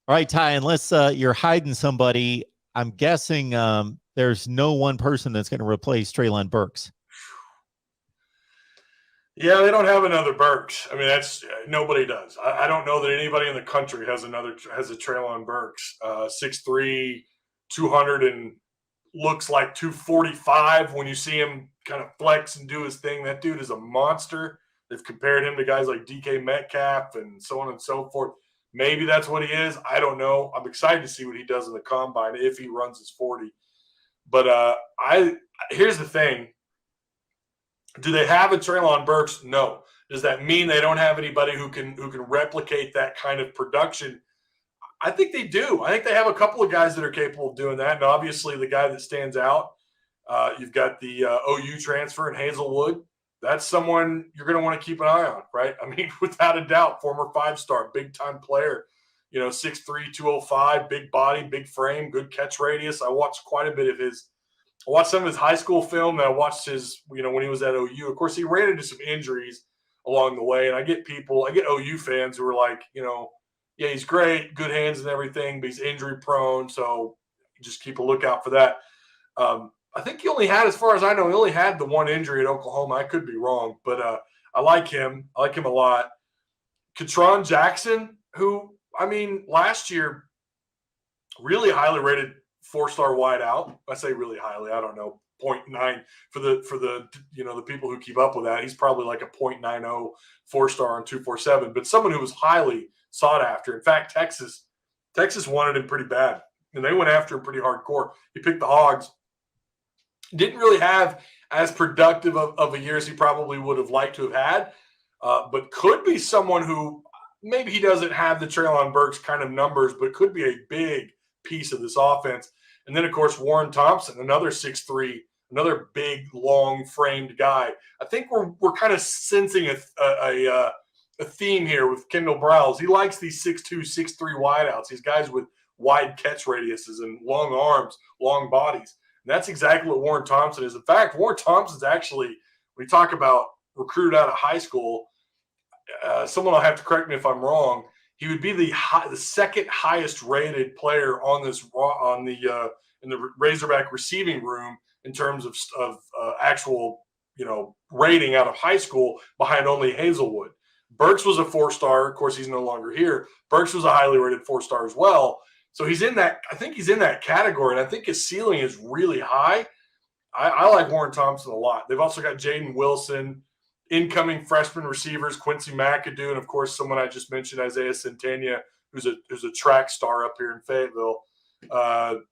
All right, Ty, unless you're hiding somebody, I'm guessing there's no one person that's going to replace Treylon Burks. Yeah, they don't have another Burks. I mean, that's nobody does. I don't know that anybody in the country has a Treylon Burks. 6'3", 200 and looks like 245 when you see him kind of flex and do his thing. That dude is a monster. They've compared him to guys like DK Metcalf and so on and so forth. Maybe that's what he is. I don't know. I'm excited to see what he does in the combine if he runs his 40. But here's the thing. Do they have a Treylon Burks? No. Does that mean they don't have anybody who can replicate that kind of production? I think they do. I think they have a couple of guys that are capable of doing that. And obviously, the guy that stands out, you've got the OU transfer in Haselwood. That's someone you're going to want to keep an eye on, right? I mean, without a doubt, former 5-star, big-time player. 6'3", 205, big body, big frame, good catch radius. I watched quite a bit of his. I watched some of his high school film, and I watched his, when he was at OU. Of course, he ran into some injuries along the way, and I get OU fans who are like, yeah, he's great, good hands and everything, but he's injury prone, so just keep a lookout for that. I think he only had, as far as I know, he only had the one injury at Oklahoma. I could be wrong, but I like him. I like him a lot. Katron Jackson, who, I mean, last year, really highly rated 4-star wideout. I say really highly. I don't know, 0.9 for the the people who keep up with that. He's probably like a 0.90 4-star on 247, but someone who was highly sought after. In fact, Texas wanted him pretty bad, and they went after him pretty hardcore. He picked the Hogs. Didn't really have as productive of a year as he probably would have liked to have had, but could be someone who maybe he doesn't have the Treylon Burks kind of numbers, but could be a big piece of this offense. And then, of course, Warren Thompson, another 6'3", another big, long-framed guy. I think we're kind of sensing a theme here with Kendall Browse. He likes these 6'2", 6'3" wideouts, these guys with wide catch radiuses and long arms, long bodies. And that's exactly what Warren Thompson is. In fact, Warren Thompson's actually, when you talk about recruited out of high school, someone will have to correct me if I'm wrong, he would be the second highest rated player in the Razorback receiving room in terms of actual rating out of high school, behind only Haselwood. Burks was a 4-star. Of course, he's no longer here. Burks was a highly rated 4-star as well. So he's in that. I think he's in that category, and I think his ceiling is really high. I like Warren Thompson a lot. They've also got Jaden Wilson. Incoming freshman receivers, Quincy McAdoo, and of course, someone I just mentioned, Isaiah Centenia, who's a track star up here in Fayetteville.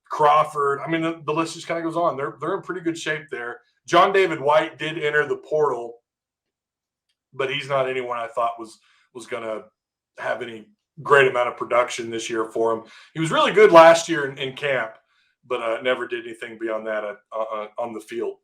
Crawford. I mean, the list just kind of goes on. They're in pretty good shape there. John David White did enter the portal, but he's not anyone I thought was going to have any great amount of production this year for him. He was really good last year in camp, but never did anything beyond that on the field.